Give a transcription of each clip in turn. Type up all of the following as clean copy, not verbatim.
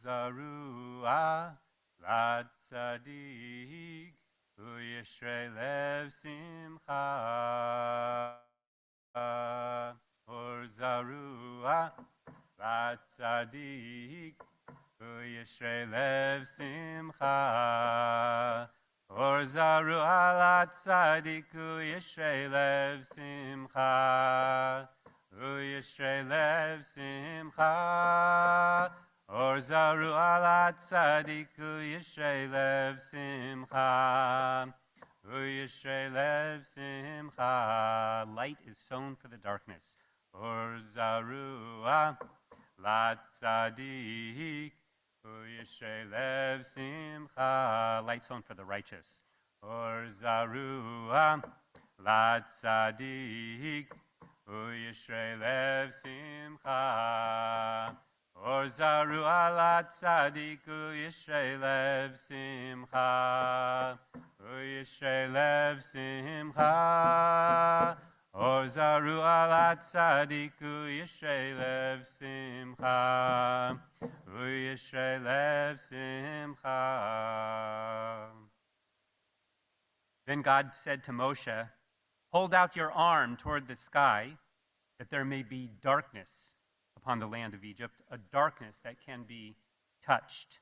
Zarua Latzadik Uyeshrei Lev Simcha Or Zarua Latzadik Uyeshrei Lev Simcha Or Zarua Latzadik Uyeshrei Lev Simcha Uyeshrei Lev Simcha Or Zaru Alat Tzadik Uyeshrei Lev Simcha Uyeshrei Lev Simcha. Light is sown for the darkness. Or Zaru Alat Tzadik Uyeshrei Lev Simcha. Light sown for the righteous. Or Zaru Alat Tzadik Uyeshrei Lev Simcha Or Zaru Alat Tzadik Uyeshrei Lev Simcha Uyeshrei Lev Simcha Or Zaru Alat Tzadik Uyeshrei Lev Simcha Uyeshrei Lev Simcha. Then God said to Moshe, "Hold out your arm toward the sky, that there may be darkness upon the land of Egypt, a darkness that can be touched."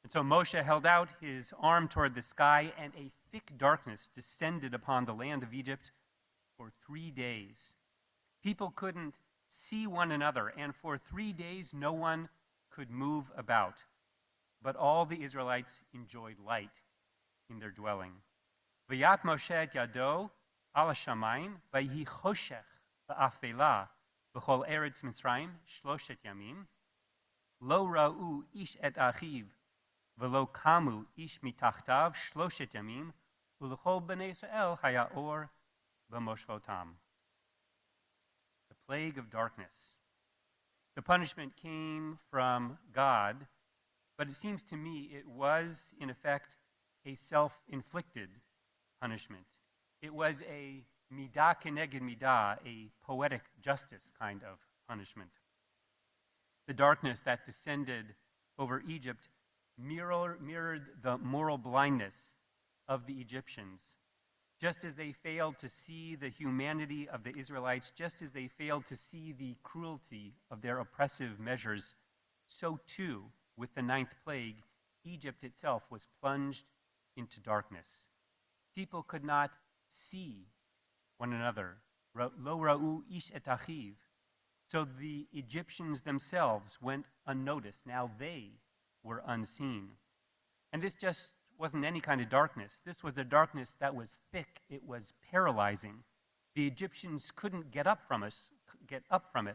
And so Moshe held out his arm toward the sky, and a thick darkness descended upon the land of Egypt for 3 days. People couldn't see one another, and for 3 days no one could move about. But all the Israelites enjoyed light in their dwelling. V'yat Moshe et yado al hashamayim, v'yihi choshech v'afela b'chol eretz Mitzrayim shloshet yamim, lo ra'u ish et achiv, v'lo kamu ish mitachtav shloshet yamim, u'lechol b'nei Yisrael haya or b'moshvotam. The plague of darkness. The punishment came from God, but it seems to me it was, in effect, a self-inflicted punishment. It was a midah keneged midah, a poetic justice kind of punishment. The darkness that descended over Egypt mirrored the moral blindness of the Egyptians. Just as they failed to see the humanity of the Israelites, just as they failed to see the cruelty of their oppressive measures, so too, with the 9th plague, Egypt itself was plunged into darkness. People could not see one another. Lo ra'u ish et achiv. So the Egyptians themselves went unnoticed. Now they were unseen. And this just wasn't any kind of darkness. This was a darkness that was thick. It was paralyzing. The Egyptians couldn't get up from it.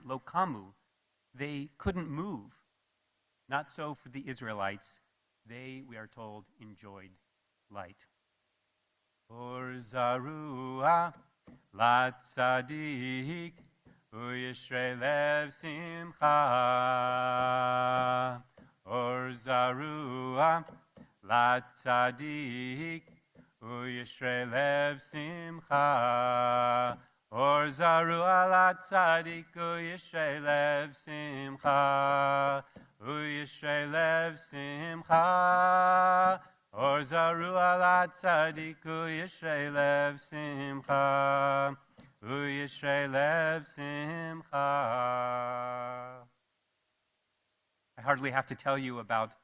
Lo kamu. They couldn't move. Not so for the Israelites. They, we are told, enjoyed light. Or zarua latzadik uyeshrei lev simcha. Or zarua latzadik uyeshrei lev simcha. Or zarua latzadik uyeshrei lev simcha. Uyeshrei lev simcha. Or zaru alat tzadik uyeshrei lev simcha. Uyeshrei lev simcha. I hardly have to tell you about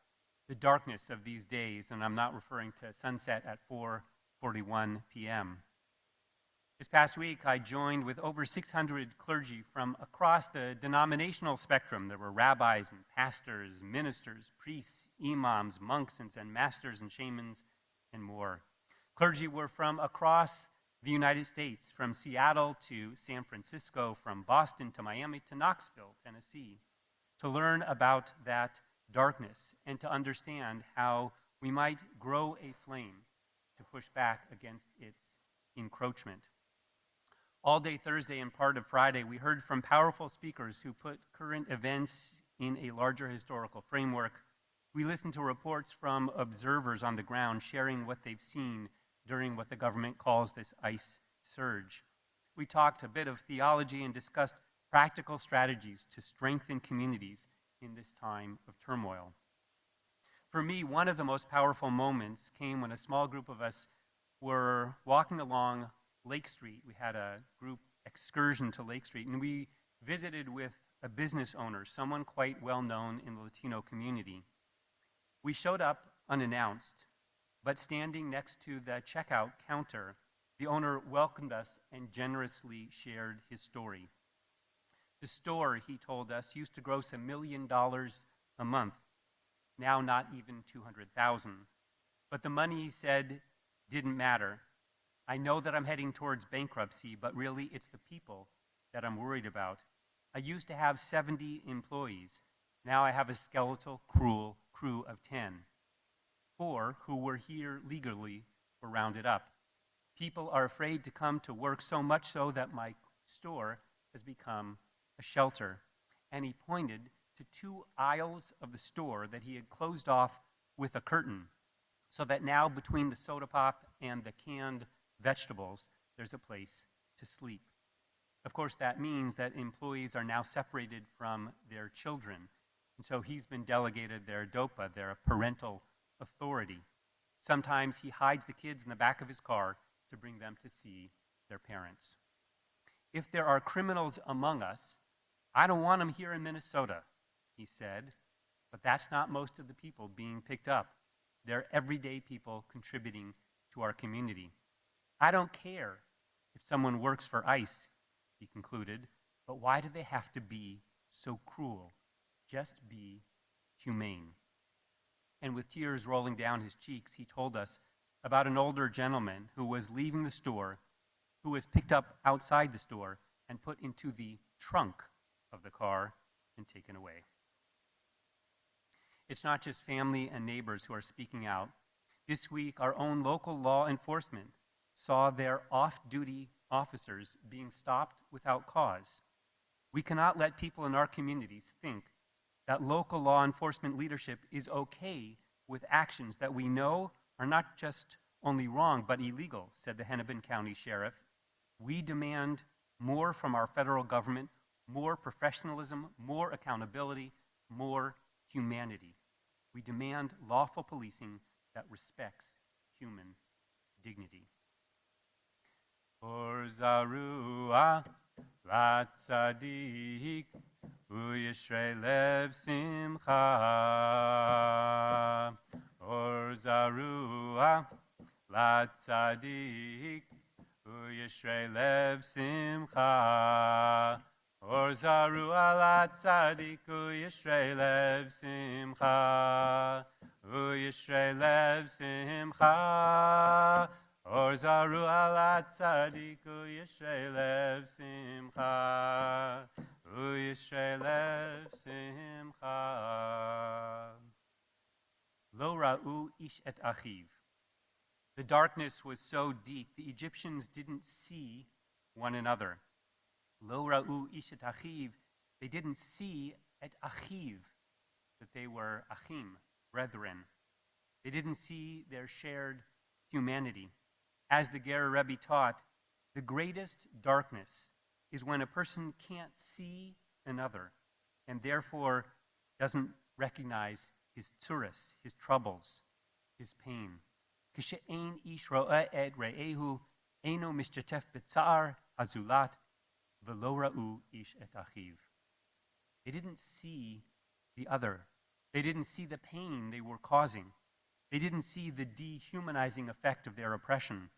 the darkness of these days, and I'm not referring to sunset at 4:41 p.m. This past week, I joined with over 600 clergy from across the denominational spectrum. There were rabbis and pastors, ministers, priests, imams, monks, and Zen masters and shamans, and more. Clergy were from across the United States, from Seattle to San Francisco, from Boston to Miami to Knoxville, Tennessee, to learn about that darkness and to understand how we might grow a flame to push back against its encroachment. All day Thursday and part of Friday, we heard from powerful speakers who put current events in a larger historical framework. We listened to reports from observers on the ground sharing what they've seen during what the government calls this ice surge. We talked a bit of theology and discussed practical strategies to strengthen communities in this time of turmoil. For me, one of the most powerful moments came when a small group of us were walking along Lake Street. We had a group excursion to Lake Street, and we visited with a business owner, someone quite well known in the Latino community. We showed up unannounced, but standing next to the checkout counter, the owner welcomed us and generously shared his story. The store, he told us, used to gross $1 million a month, now not even 200,000. But the money, he said, didn't matter. I know that I'm heading towards bankruptcy, but really it's the people that I'm worried about. I used to have 70 employees. Now I have a skeletal, cruel crew of 10. 4 who were here legally were rounded up. People are afraid to come to work, so much so that my store has become a shelter. And he pointed to 2 aisles of the store that he had closed off with a curtain, so that now between the soda pop and the canned vegetables, there's a place to sleep. Of course, that means that employees are now separated from their children. And so he's been delegated their DOPA, their parental authority. Sometimes he hides the kids in the back of his car to bring them to see their parents. If there are criminals among us, I don't want them here in Minnesota, he said, but that's not most of the people being picked up. They're everyday people contributing to our community. I don't care if someone works for ICE, he concluded, but why do they have to be so cruel? Just be humane. And with tears rolling down his cheeks, he told us about an older gentleman who was leaving the store, who was picked up outside the store and put into the trunk of the car and taken away. It's not just family and neighbors who are speaking out. This week, our own local law enforcement saw their off-duty officers being stopped without cause. We cannot let people in our communities think that local law enforcement leadership is okay with actions that we know are not just only wrong, but illegal, said the Hennepin County Sheriff. We demand more from our federal government, more professionalism, more accountability, more humanity. We demand lawful policing that respects human dignity. Or zarua latzadik uyishrei lev simcha. Or zarua latzadik uyishrei lev simcha. Or zarua latzadik uyishrei lev simcha. Uyishrei lev simcha. Or zarua latzadik uyishrei lev simcha. Uyishrei lev simcha. Lo ra'u ish et achiv. The darkness was so deep, the Egyptians didn't see one another. Lo ra'u ish et achiv. They didn't see et achiv, that they were achim, brethren. They didn't see their shared humanity. As the Ger Rabbi taught, the greatest darkness is when a person can't see another and therefore doesn't recognize his tzuras, his troubles, his pain. Kishe'ein ish ro'eh et re'ehu eino mishchatef b'tza'ar hazulat v'lo ra'u ish et achiv. They didn't see the other. They didn't see the pain they were causing. They didn't see the dehumanizing effect of their oppression.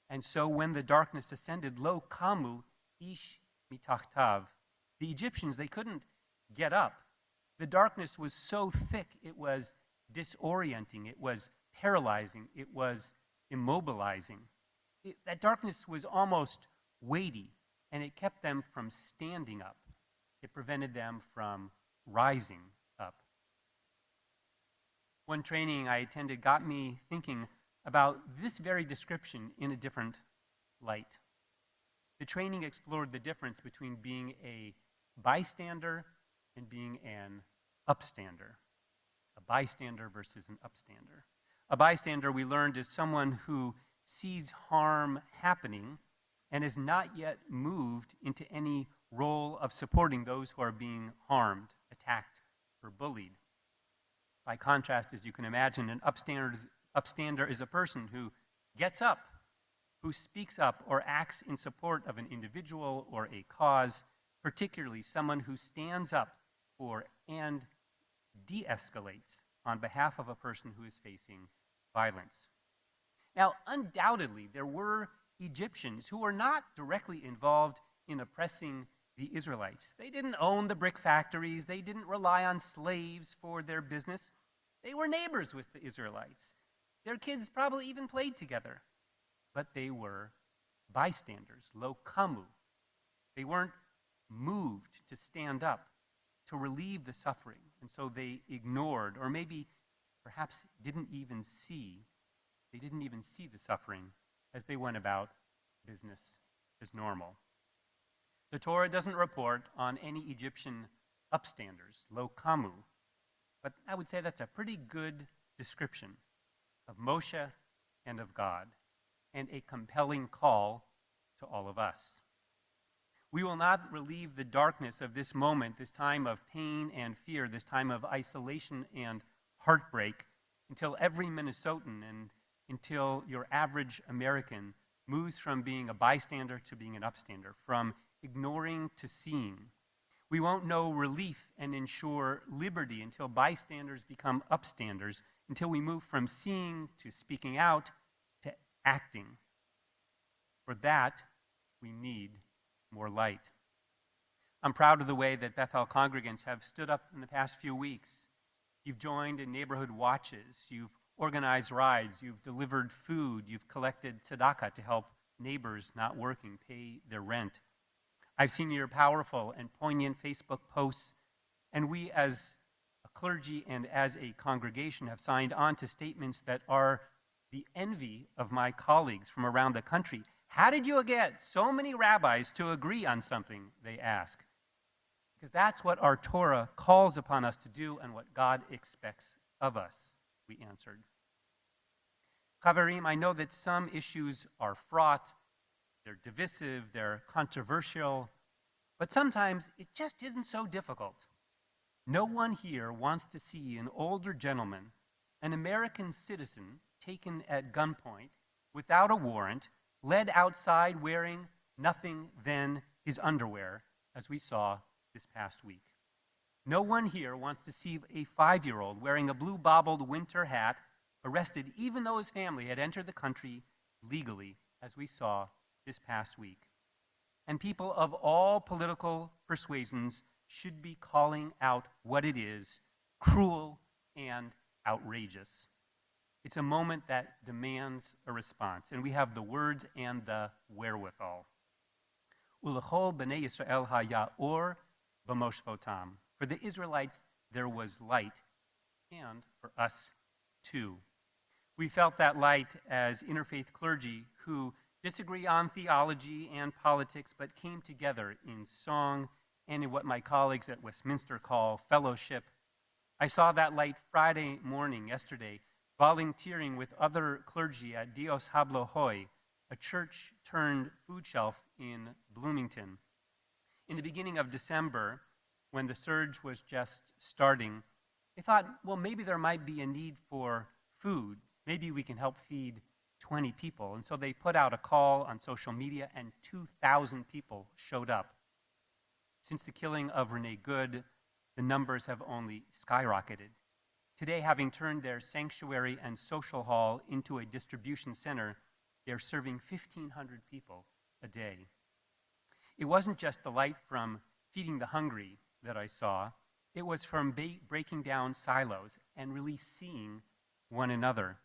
And so when the darkness ascended, lo kamu ish mitachtav. The Egyptians, they couldn't get up. The darkness was so thick, it was disorienting, it was paralyzing, it was immobilizing. That darkness was almost weighty, and it kept them from standing up. It prevented them from rising up. One training I attended got me thinking about this very description in a different light. The training explored the difference between being a bystander and being an upstander. A bystander versus an upstander. A bystander, we learned, is someone who sees harm happening and is not yet moved into any role of supporting those who are being harmed, attacked, or bullied. By contrast, as you can imagine, an upstander is a person who gets up, who speaks up or acts in support of an individual or a cause, particularly someone who stands up for and de-escalates on behalf of a person who is facing violence. Now, undoubtedly, there were Egyptians who were not directly involved in oppressing the Israelites. They didn't own the brick factories. They didn't rely on slaves for their business. They were neighbors with the Israelites. Their kids probably even played together. But they were bystanders, lo kamu. They weren't moved to stand up, to relieve the suffering. And so they ignored, or maybe perhaps didn't even see the suffering as they went about business as normal. The Torah doesn't report on any Egyptian upstanders, lo kamu, but I would say that's a pretty good description of Moshe and of God, and a compelling call to all of us. We will not relieve the darkness of this moment, this time of pain and fear, this time of isolation and heartbreak, until every Minnesotan and until your average American moves from being a bystander to being an upstander, from ignoring to seeing. We won't know relief and ensure liberty until bystanders become upstanders, until we move from seeing to speaking out to acting. For that, we need more light. I'm proud of the way that Bethel congregants have stood up in the past few weeks. You've joined in neighborhood watches, you've organized rides, you've delivered food, you've collected tzedakah to help neighbors not working pay their rent. I've seen your powerful and poignant Facebook posts, and we as a clergy and as a congregation have signed on to statements that are the envy of my colleagues from around the country. How did you get so many rabbis to agree on something, they ask? Because that's what our Torah calls upon us to do and what God expects of us, we answered. Chaverim, I know that some issues are fraught, they're divisive, they're controversial, but sometimes it just isn't so difficult. No one here wants to see an older gentleman, an American citizen, taken at gunpoint without a warrant, led outside wearing nothing than his underwear, as we saw this past week. No one here wants to see a 5-year-old wearing a blue bobbled winter hat arrested even though his family had entered the country legally, as we saw this past week. And people of all political persuasions should be calling out what it is, cruel and outrageous. It's a moment that demands a response, and we have the words and the wherewithal. Ulechol b'nei Yisrael haya or b'moshvotam. For the Israelites, there was light, and for us too. We felt that light as interfaith clergy who disagree on theology and politics, but came together in song and in what my colleagues at Westminster call fellowship. I saw that light Friday morning, yesterday, volunteering with other clergy at Dios Hablo Hoy, a church-turned-food shelf in Bloomington. In the beginning of December, when the surge was just starting, they thought, well, maybe there might be a need for food. Maybe we can help feed 20 people. And so they put out a call on social media, and 2,000 people showed up. Since the killing of Renee Good, the numbers have only skyrocketed. Today, having turned their sanctuary and social hall into a distribution center, they're serving 1,500 people a day. It wasn't just the light from feeding the hungry that I saw. It was from breaking down silos and really seeing one another.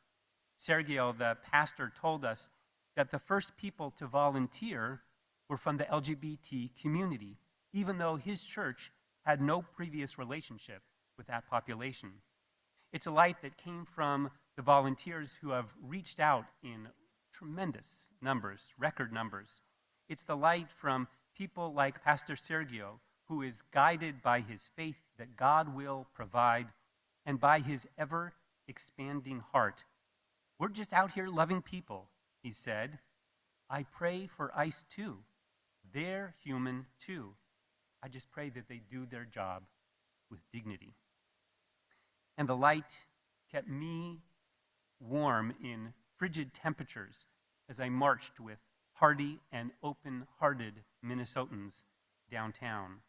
Sergio, the pastor, told us that the first people to volunteer were from the LGBT community, even though his church had no previous relationship with that population. It's a light that came from the volunteers who have reached out in tremendous numbers, record numbers. It's the light from people like Pastor Sergio, who is guided by his faith that God will provide and by his ever-expanding heart. We're just out here loving people, he said. I pray for ICE too. They're human too. I just pray that they do their job with dignity. and the light kept me warm in frigid temperatures as I marched with hearty and open-hearted Minnesotans downtown.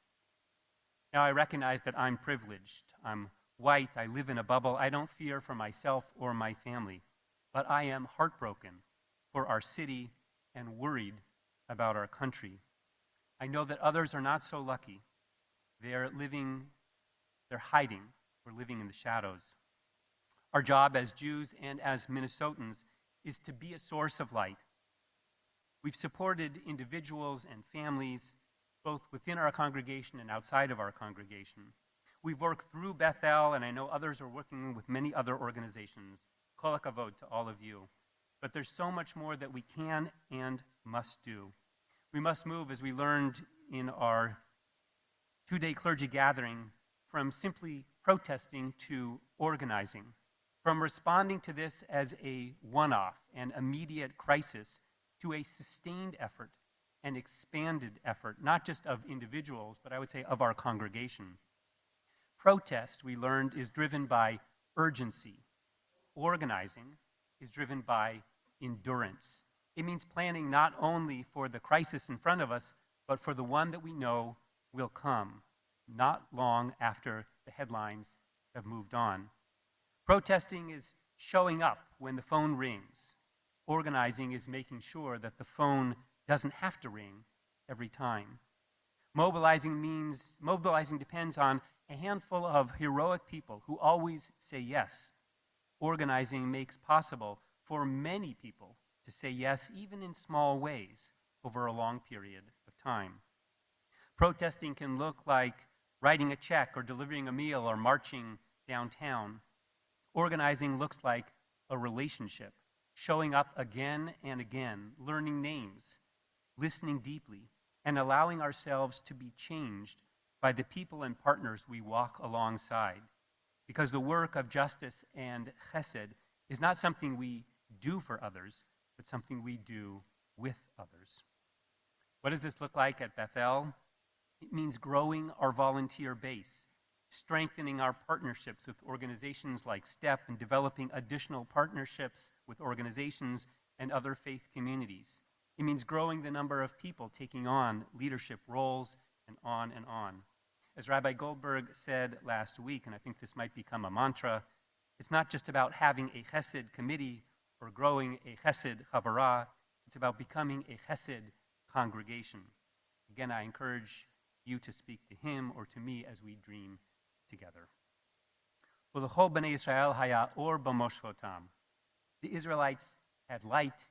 Now, I recognize that I'm privileged. I'm white, I live in a bubble, I don't fear for myself or my family, but I am heartbroken for our city and worried about our country. I know that others are not so lucky. They're hiding, or living in the shadows. Our job as Jews and as Minnesotans is to be a source of light. We've supported individuals and families, both within our congregation and outside of our congregation. We've worked through Bethel, and I know others are working with many other organizations. Kol hakavod to all of you. But there's so much more that we can and must do. We must move, as we learned in our two-day clergy gathering, from simply protesting to organizing, from responding to this as a one-off and immediate crisis to a sustained effort, an expanded effort, not just of individuals, but I would say of our congregation. Protest, we learned, is driven by urgency. Organizing is driven by endurance. It means planning not only for the crisis in front of us, but for the one that we know will come, not long after the headlines have moved on. Protesting is showing up when the phone rings. Organizing is making sure that the phone doesn't have to ring every time. Mobilizing depends on a handful of heroic people who always say yes. Organizing makes possible for many people to say yes, even in small ways, over a long period of time. Protesting can look like writing a check or delivering a meal or marching downtown. Organizing looks like a relationship, showing up again and again, learning names, listening deeply, and allowing ourselves to be changed by the people and partners we walk alongside. Because the work of justice and chesed is not something we do for others, but something we do with others. What does this look like at Bethel? It means growing our volunteer base, strengthening our partnerships with organizations like STEP, and developing additional partnerships with organizations and other faith communities. It means growing the number of people taking on leadership roles, and on and on. As Rabbi Goldberg said last week, and I think this might become a mantra, it's not just about having a chesed committee or growing a chesed chavara, it's about becoming a chesed congregation. Again, I encourage you to speak to him or to me as we dream together. V'lechol b'nei Yisrael haya or b'moshvotam. The Israelites had light,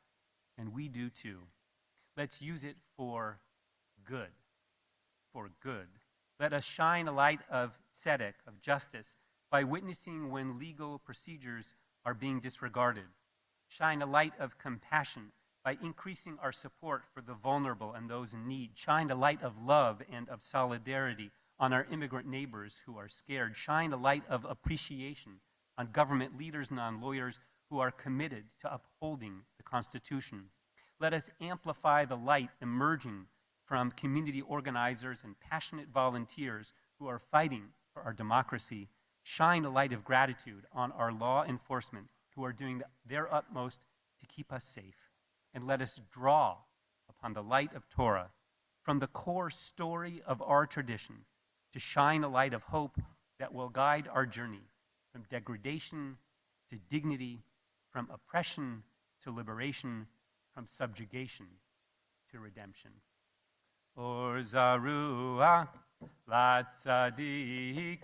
and we do too. Let's use it for good. For good. Let us shine a light of tzedek, of justice, by witnessing when legal procedures are being disregarded. Shine a light of compassion by increasing our support for the vulnerable and those in need. Shine a light of love and of solidarity on our immigrant neighbors who are scared. Shine a light of appreciation on government leaders and on lawyers who are committed to upholding the Constitution. Let us amplify the light emerging from community organizers and passionate volunteers who are fighting for our democracy. Shine a light of gratitude on our law enforcement who are doing their utmost to keep us safe. And let us draw upon the light of Torah from the core story of our tradition to shine a light of hope that will guide our journey from degradation to dignity, from oppression to liberation, from subjugation to redemption. Or zarua latzadik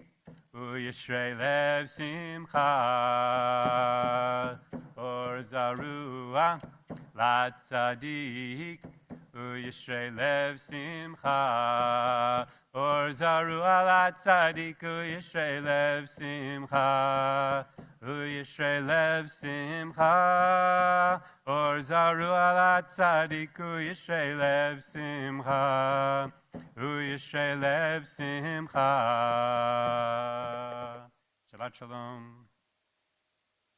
uyeshrei lev simcha. Or zarua latzadik uyeshrei lev simcha. Or zarua latzadik uyeshrei lev simcha. Uyeshrei lev simcha. Or zarua latzadik uyeshrei lev simcha. Uyeshrei lev simcha. Shabbat shalom.